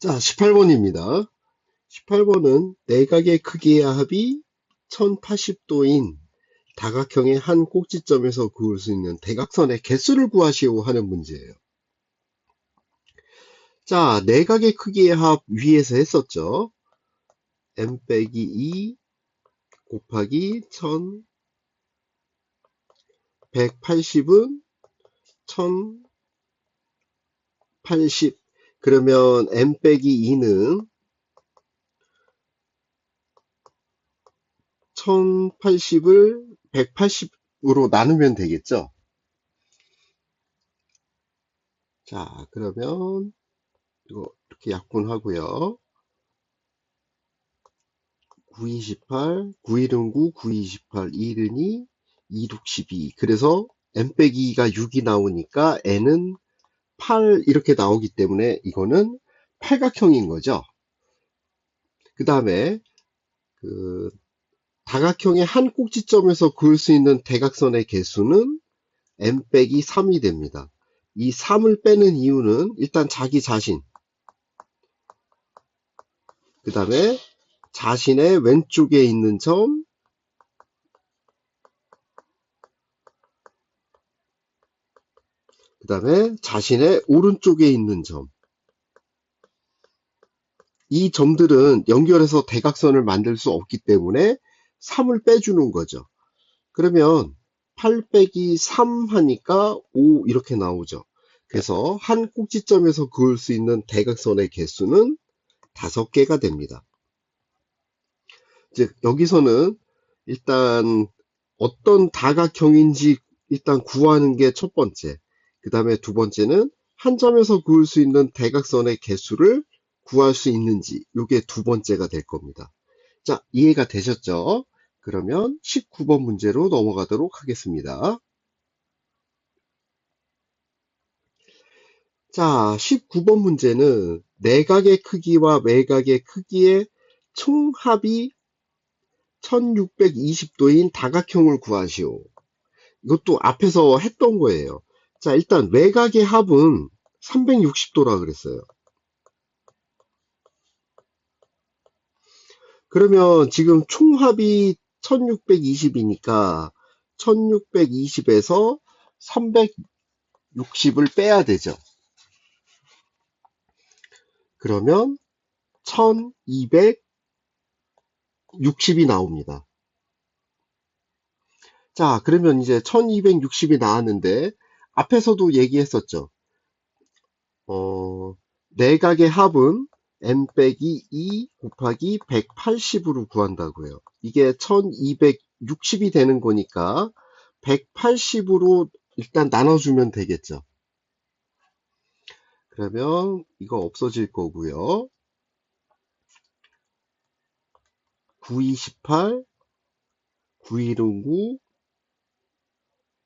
자, 18번입니다. 18번은 내각의 크기의 합이 1080도인 다각형의 한 꼭지점에서 그을 수 있는 대각선의 개수를 구하시오 하는 문제예요. 자, 내각의 크기의 합 위에서 했었죠. m 빼기 2 곱하기 1180은 1080. 그러면 m 빼기 2는 1080을 180으로 나누면 되겠죠. 자, 그러면 이거 이렇게 약분하고요. 9, 28, 9일은 9, 9, 28, 2일은 2, 2, 6, 12. 그래서 n 빼기 2가 6이 나오니까 n은 8 이렇게 나오기 때문에 이거는 팔각형인 거죠. 그 다음에 그 다각형의 한 꼭지점에서 그을 수 있는 대각선의 개수는 n 빼기 3이 됩니다. 이 3을 빼는 이유는 일단 자기 자신, 그 다음에 자신의 왼쪽에 있는 점, 그 다음에 자신의 오른쪽에 있는 점. 이 점들은 연결해서 대각선을 만들 수 없기 때문에 3을 빼주는 거죠. 그러면 8 빼기 3 하니까 5 이렇게 나오죠. 그래서 한 꼭지점에서 그을 수 있는 대각선의 개수는 5개가 됩니다. 즉 여기서는 일단 어떤 다각형인지 일단 구하는 게 첫 번째, 그 다음에 두 번째는 한 점에서 그을 수 있는 대각선의 개수를 구할 수 있는지, 이게 두 번째가 될 겁니다. 자, 이해가 되셨죠? 그러면 19번 문제로 넘어가도록 하겠습니다. 자, 19번 문제는 내각의 크기와 외각의 크기의 총합이 1620도인 다각형을 구하시오. 이것도 앞에서 했던 거예요. 자, 일단 외곽의 합은 360도라 그랬어요. 그러면 지금 총합이 1620이니까 1620에서 360을 빼야 되죠. 그러면 1260이 나옵니다. 자, 그러면 이제 1260이 나왔는데 앞에서도 얘기했었죠. 내각의 합은 n 빼기 2 곱하기 180으로 구한다고요. 이게 1260이 되는 거니까 180으로 일단 나눠주면 되겠죠. 그러면 이거 없어질 거고요. 9, 28, 9일은 9,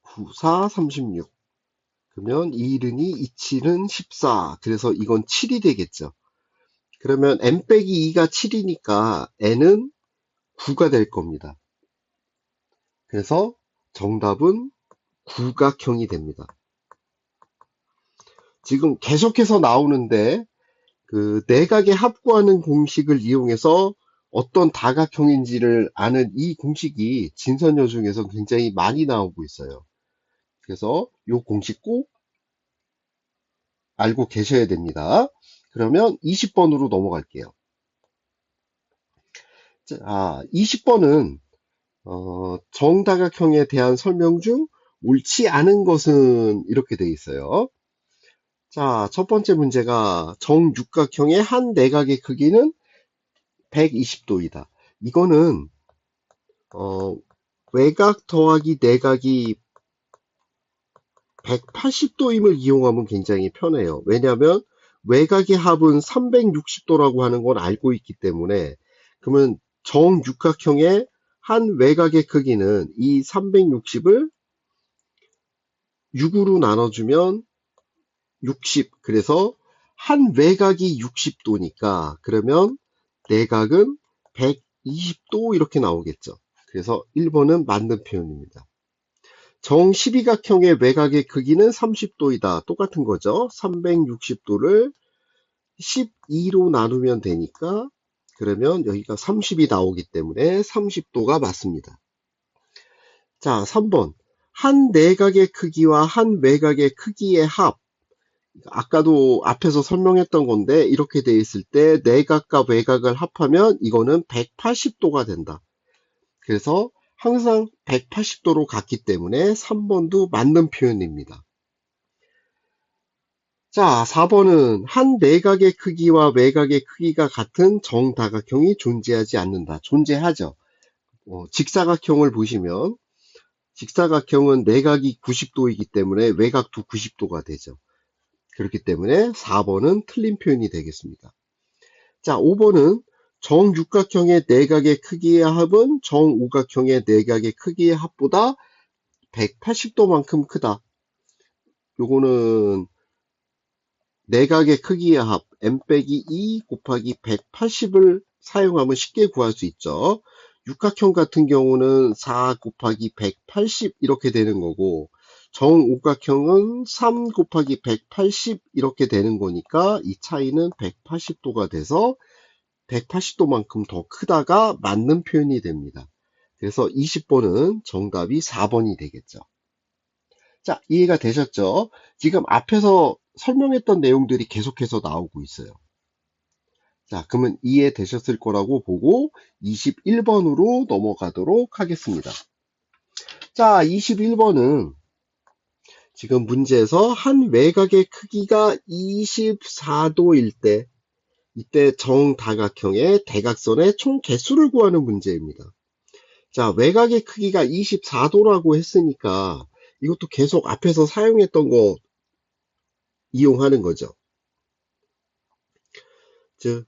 9, 4, 36. 그러면 2일은 2, 27은 14. 그래서 이건 7이 되겠죠. 그러면 n 빼기 2가 7이니까 n은 9가 될 겁니다. 그래서 정답은 구각형이 됩니다. 지금 계속해서 나오는데 그 내각의 합구하는 공식을 이용해서 어떤 다각형인지를 아는 이 공식이 진선여 중에서 굉장히 많이 나오고 있어요. 그래서 이 공식 꼭 알고 계셔야 됩니다. 그러면 20번으로 넘어갈게요. 자, 20번은 정다각형에 대한 설명 중 옳지 않은 것은 이렇게 되어 있어요. 자, 첫 번째 문제가 정육각형의 한 내각의 크기는 120도이다. 이거는 외각 더하기 내각이 180도임을 이용하면 굉장히 편해요. 왜냐하면 외각의 합은 360도라고 하는 건 알고 있기 때문에, 그러면 정육각형의 한 외각의 크기는 이 360을 6으로 나눠주면 60. 그래서 한 외각이 60도니까 그러면 내각은 120도 이렇게 나오겠죠. 그래서 1번은 맞는 표현입니다. 정 12각형의 외곽의 크기는 30도이다. 똑같은 거죠. 360도를 12로 나누면 되니까 그러면 여기가 30이 나오기 때문에 30도가 맞습니다. 자, 3번. 한 내각의 크기와 한 외곽의 크기의 합. 아까도 앞에서 설명했던 건데 이렇게 돼 있을 때 내각과 외곽을 합하면 이거는 180도가 된다. 그래서 항상 180도로 갔기 때문에 3번도 맞는 표현입니다. 자, 4번은 한 내각의 크기와 외곽의 크기가 같은 정다각형이 존재하지 않는다. 존재하죠. 직사각형을 보시면 직사각형은 내각이 90도이기 때문에 외곽도 90도가 되죠. 그렇기 때문에 4번은 틀린 표현이 되겠습니다. 자, 5번은 정육각형의 내각의 크기의 합은 정오각형의 내각의 크기의 합보다 180도만큼 크다. 요거는 내각의 크기의 합 m-2 곱하기 180을 사용하면 쉽게 구할 수 있죠. 육각형 같은 경우는 4 곱하기 180 이렇게 되는 거고 정오각형은 3 곱하기 180 이렇게 되는 거니까 이 차이는 180도가 돼서 180도만큼 더 크다가 맞는 표현이 됩니다. 그래서 20번은 정답이 4번이 되겠죠. 자, 이해가 되셨죠? 지금 앞에서 설명했던 내용들이 계속해서 나오고 있어요. 자, 그러면 이해되셨을 거라고 보고 21번으로 넘어가도록 하겠습니다. 자, 21번은 지금 문제에서 한 외곽의 크기가 24도일 때 이때 정다각형의 대각선의 총 개수를 구하는 문제입니다. 자, 외곽의 크기가 24도라고 했으니까 이것도 계속 앞에서 사용했던 거 이용하는 거죠. 즉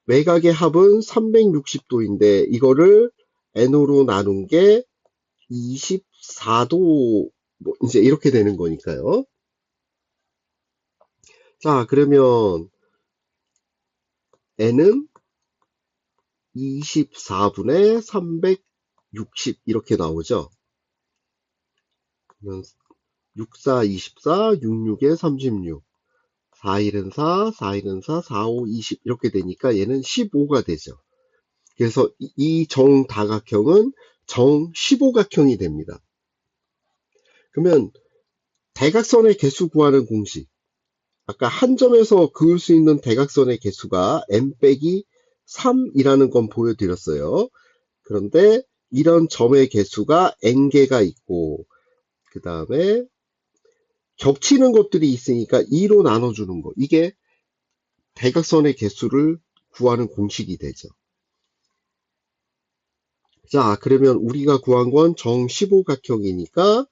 외곽의 합은 360도인데 이거를 n으로 나눈 게 24도 뭐 이제 이렇게 되는 거니까요. 자, 그러면 n은 24분의 360 이렇게 나오죠. 그러면 64, 24, 66에 36, 4일은 4, 4일은 4, 4, 5, 20 이렇게 되니까 얘는 15가 되죠. 그래서 이 정다각형은 정 15각형이 됩니다. 그러면 대각선의 개수 구하는 공식. 아까 한 점에서 그을 수 있는 대각선의 개수가 n-3이라는 건 보여드렸어요. 그런데 이런 점의 개수가 n개가 있고 그 다음에 겹치는 것들이 있으니까 2로 나눠주는 거. 이게 대각선의 개수를 구하는 공식이 되죠. 자, 그러면 우리가 구한 건 정 15각형이니까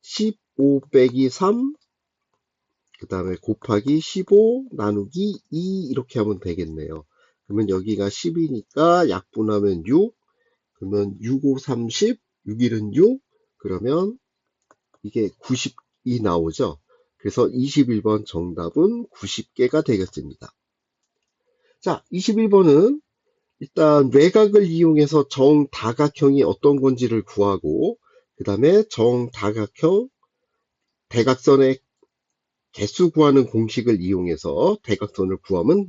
15 빼기 3, 그 다음에 곱하기 15 나누기 2 이렇게 하면 되겠네요. 그러면 여기가 10이니까 약분하면 6, 그러면 6, 5, 30, 6일은 6, 그러면 이게 90이 나오죠. 그래서 21번 정답은 90개가 되겠습니다. 자, 21번은 일단 외곽을 이용해서 정다각형이 어떤 건지를 구하고 그 다음에 정다각형 대각선의 개수 구하는 공식을 이용해서 대각선을 구하면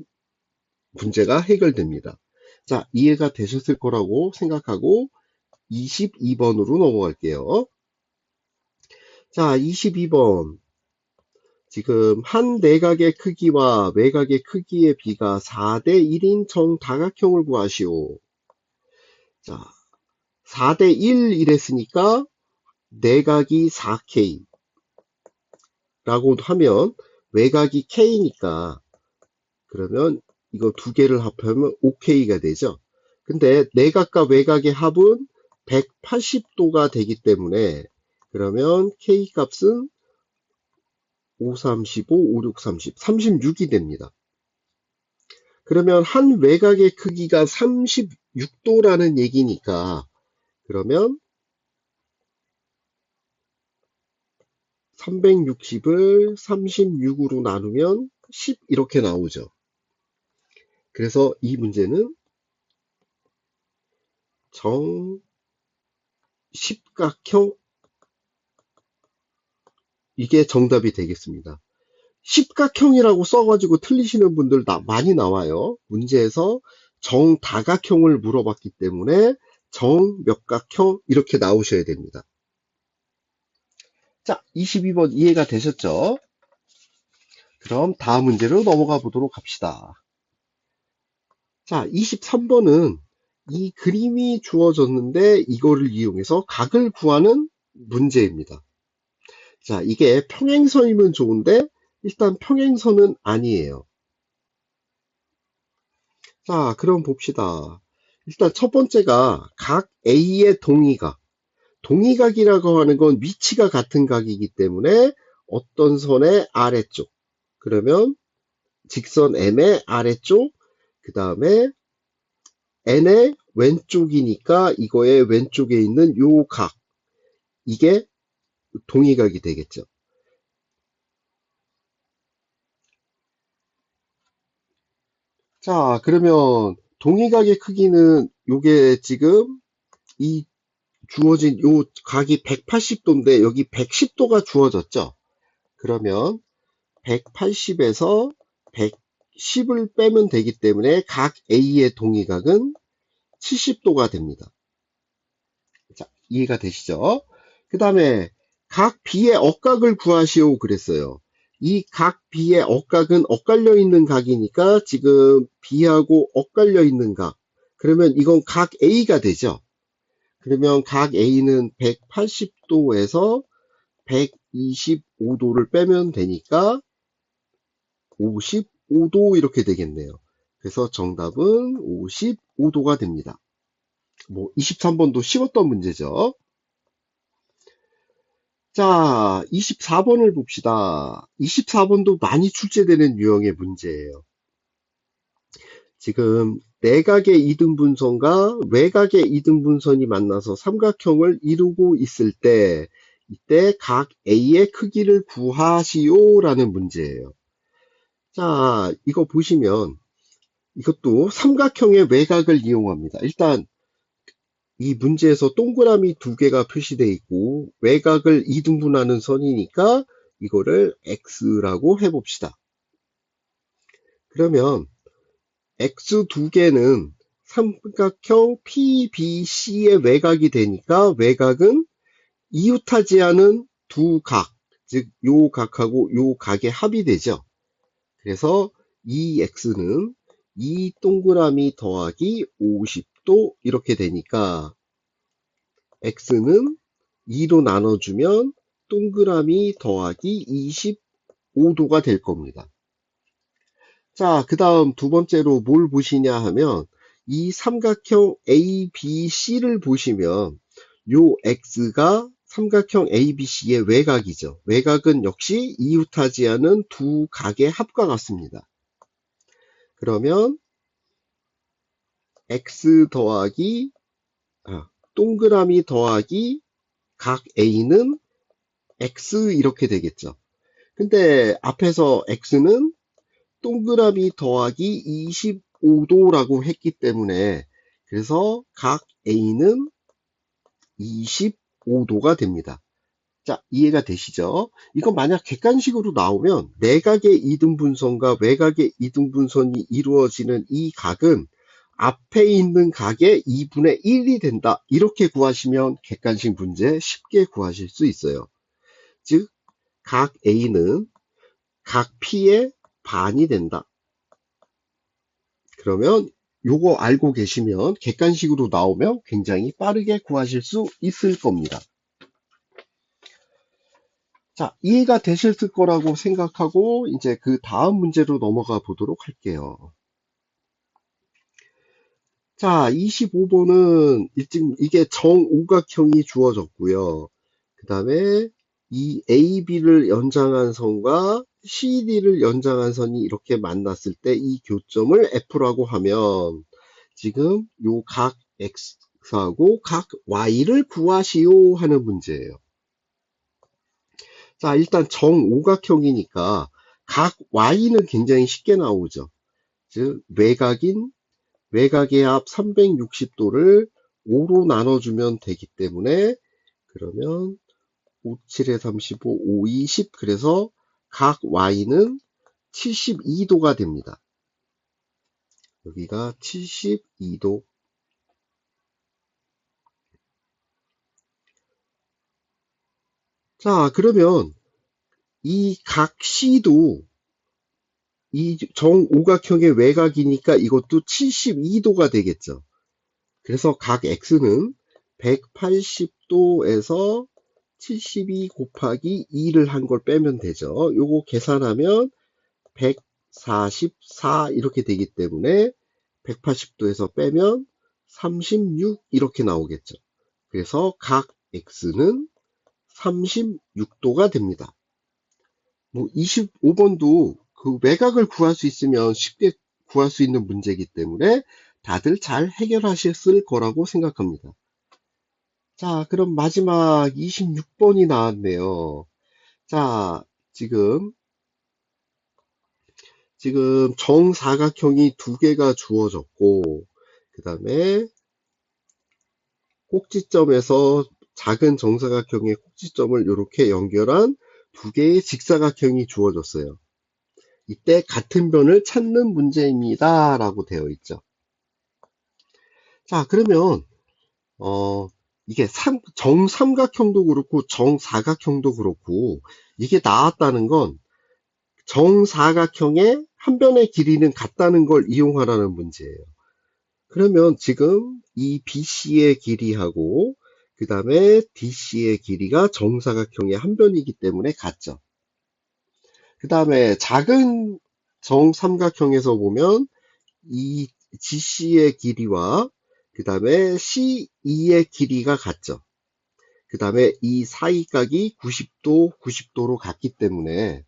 문제가 해결됩니다. 자, 이해가 되셨을 거라고 생각하고 22번으로 넘어갈게요. 자, 22번. 지금 한 내각의 크기와 외곽의 크기의 비가 4대 1인 정다각형을 구하시오. 자, 4대 1 이랬으니까 내각이 4K 라고 하면 외곽이 K니까 그러면 이거 두 개를 합하면 5K가 되죠. 근데 내각과 외곽의 합은 180도가 되기 때문에 그러면 K 값은 5, 35, 5, 6, 30, 36이 됩니다. 그러면 한 외곽의 크기가 36도라는 얘기니까 그러면 360을 36으로 나누면 10 이렇게 나오죠. 그래서 이 문제는 정십각형 이게 정답이 되겠습니다. 십각형이라고 써가지고 틀리시는 분들 많이 나와요. 문제에서 정다각형을 물어봤기 때문에 정몇각형 이렇게 나오셔야 됩니다. 자, 22번 이해가 되셨죠? 그럼 다음 문제로 넘어가 보도록 합시다. 자, 23번은 이 그림이 주어졌는데 이거를 이용해서 각을 구하는 문제입니다. 자, 이게 평행선이면 좋은데 일단 평행선은 아니에요. 자, 그럼 봅시다. 일단 첫 번째가 각 A의 동의각. 동의각이라고 하는 건 위치가 같은 각이기 때문에 어떤 선의 아래쪽, 그러면 직선 M의 아래쪽, 그 다음에 N의 왼쪽이니까 이거의 왼쪽에 있는 요 각, 이게 동의각이 되겠죠. 자, 그러면 동의각의 크기는 요게 지금 이 주어진 요 각이 180도인데 여기 110도가 주어졌죠. 그러면 180에서 110을 빼면 되기 때문에 각 A의 동의각은 70도가 됩니다. 자, 이해가 되시죠? 그 다음에 각 B의 억각을 구하시오 그랬어요. 이 각 B의 억각은 엇갈려 있는 각이니까 지금 B하고 엇갈려 있는 각. 그러면 이건 각 A가 되죠. 그러면 각 A는 180도에서 125도를 빼면 되니까 55도 이렇게 되겠네요. 그래서 정답은 55도가 됩니다. 뭐 23번도 쉬웠던 문제죠. 자, 24번을 봅시다. 24번도 많이 출제되는 유형의 문제예요. 지금 내각의 이등분선과 외각의 이등분선이 만나서 삼각형을 이루고 있을 때 이때 각 A의 크기를 구하시오 라는 문제예요. 자, 이거 보시면 이것도 삼각형의 외각을 이용합니다. 일단 이 문제에서 동그라미 두 개가 표시되어 있고 외곽을 이등분하는 선이니까 이거를 X라고 해봅시다. 그러면 X 두 개는 삼각형 PBC의 외곽이 되니까 외곽은 이웃하지 않은 두 각, 즉 요 각하고 요 각의 합이 되죠. 그래서 이 X는 이 동그라미 더하기 50도 이렇게 되니까 X는 2로 나눠주면 동그라미 더하기 25도가 될 겁니다. 자, 그 다음 두 번째로 뭘 보시냐 하면 이 삼각형 ABC를 보시면 요 X가 삼각형 ABC의 외곽이죠. 외곽은 역시 이웃하지 않은 두 각의 합과 같습니다. 그러면 X 더하기 동그라미 더하기 각 A는 X 이렇게 되겠죠. 근데 앞에서 X는 동그라미 더하기 25도라고 했기 때문에 그래서 각 A는 25도가 됩니다. 자, 이해가 되시죠? 이거 만약 객관식으로 나오면 내각의 이등분선과 외각의 이등분선이 이루어지는 이 각은 앞에 있는 각의 2분의 1이 된다. 이렇게 구하시면 객관식 문제 쉽게 구하실 수 있어요. 즉, 각 A는 각 P의 반이 된다. 그러면 요거 알고 계시면 객관식으로 나오면 굉장히 빠르게 구하실 수 있을 겁니다. 자, 이해가 되셨을 거라고 생각하고 이제 그 다음 문제로 넘어가 보도록 할게요. 자, 25번은 이게 정오각형이 주어졌고요. 그 다음에 이 AB를 연장한 선과 CD를 연장한 선이 이렇게 만났을 때 이 교점을 F라고 하면 지금 요 각 X하고 각 Y를 구하시오 하는 문제예요. 자, 일단 정오각형이니까 각 Y는 굉장히 쉽게 나오죠. 즉 외곽의 합 360도를 5로 나눠주면 되기 때문에 그러면 5, 7에 35, 5, 2, 10 그래서 각 y는 72도가 됩니다. 여기가 72도. 자, 그러면 이 각 C도 이 정오각형의 외곽이니까 이것도 72도가 되겠죠. 그래서 각 X는 180도에서 72 곱하기 2를 한 걸 빼면 되죠. 요거 계산하면 144 이렇게 되기 때문에 180도에서 빼면 36 이렇게 나오겠죠. 그래서 각 X는 36도가 됩니다. 뭐 25번도 그 외곽을 구할 수 있으면 쉽게 구할 수 있는 문제이기 때문에 다들 잘 해결하셨을 거라고 생각합니다. 자, 그럼 마지막 26번이 나왔네요. 자, 지금 정사각형이 두 개가 주어졌고, 그 다음에 꼭지점에서 작은 정사각형의 꼭지점을 이렇게 연결한 두 개의 직사각형이 주어졌어요. 이때 같은 변을 찾는 문제입니다. 라고 되어 있죠. 자, 그러면, 이게 정삼각형도 그렇고, 정사각형도 그렇고, 이게 나왔다는 건 정사각형의 한 변의 길이는 같다는 걸 이용하라는 문제예요. 그러면 지금 이 BC의 길이하고, 그 다음에 DC의 길이가 정사각형의 한 변이기 때문에 같죠. 그 다음에 작은 정삼각형에서 보면 이 GC의 길이와 그 다음에 CE의 길이가 같죠. 그 다음에 이 사이각이 90도, 90도로 같기 때문에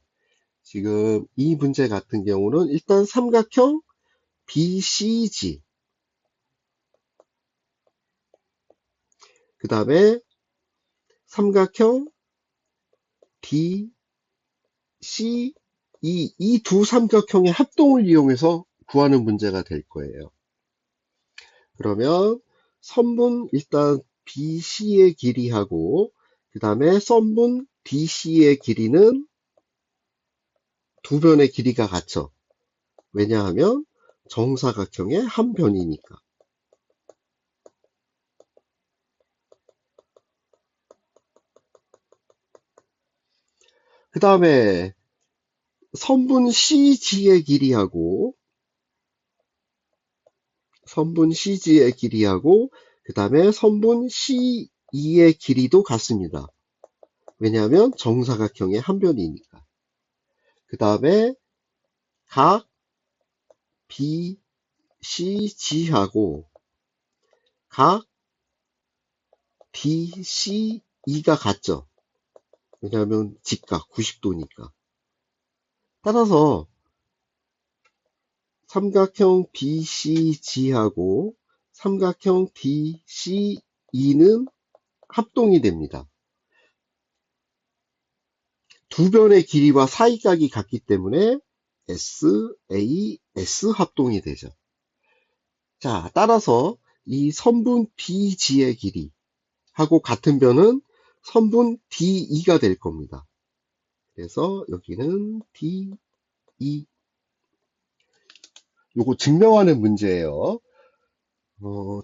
지금 이 문제 같은 경우는 일단 삼각형 BCG, 그 다음에 삼각형 DCE, 이 두 삼각형의 합동을 이용해서 구하는 문제가 될 거예요. 그러면 선분 일단 BC의 길이하고 그 다음에 선분 DC의 길이는 두 변의 길이가 같죠. 왜냐하면 정사각형의 한 변이니까. 그 다음에 선분 CG의 길이하고 그 다음에 선분 CE의 길이도 같습니다. 왜냐하면 정사각형의 한 변이니까. 그 다음에 각 BCG하고 각 DCE가 같죠. 왜냐하면 직각 90도니까. 따라서 삼각형 BCG하고 삼각형 DCE는 합동이 됩니다. 두 변의 길이와 사이각이 같기 때문에 SAS 합동이 되죠. 자, 따라서 이 선분 BG의 길이하고 같은 변은 선분 DE가 될 겁니다. 그래서 여기는 DE. 요거 증명하는 문제예요.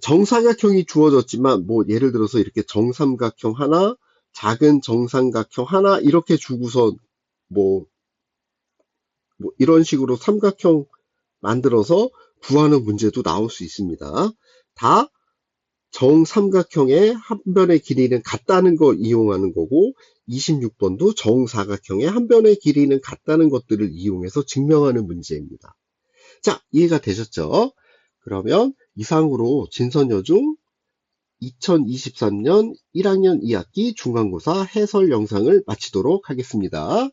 정사각형이 주어졌지만 뭐 예를 들어서 이렇게 정삼각형 하나, 작은 정삼각형 하나 이렇게 주고서 뭐 이런 식으로 삼각형 만들어서 구하는 문제도 나올 수 있습니다. 다 정삼각형의 한 변의 길이는 같다는 걸 이용하는 거고 26번도 정사각형의 한 변의 길이는 같다는 것들을 이용해서 증명하는 문제입니다. 자, 이해가 되셨죠? 그러면 이상으로 진선여중 2023년 1학년 2학기 중간고사 해설 영상을 마치도록 하겠습니다.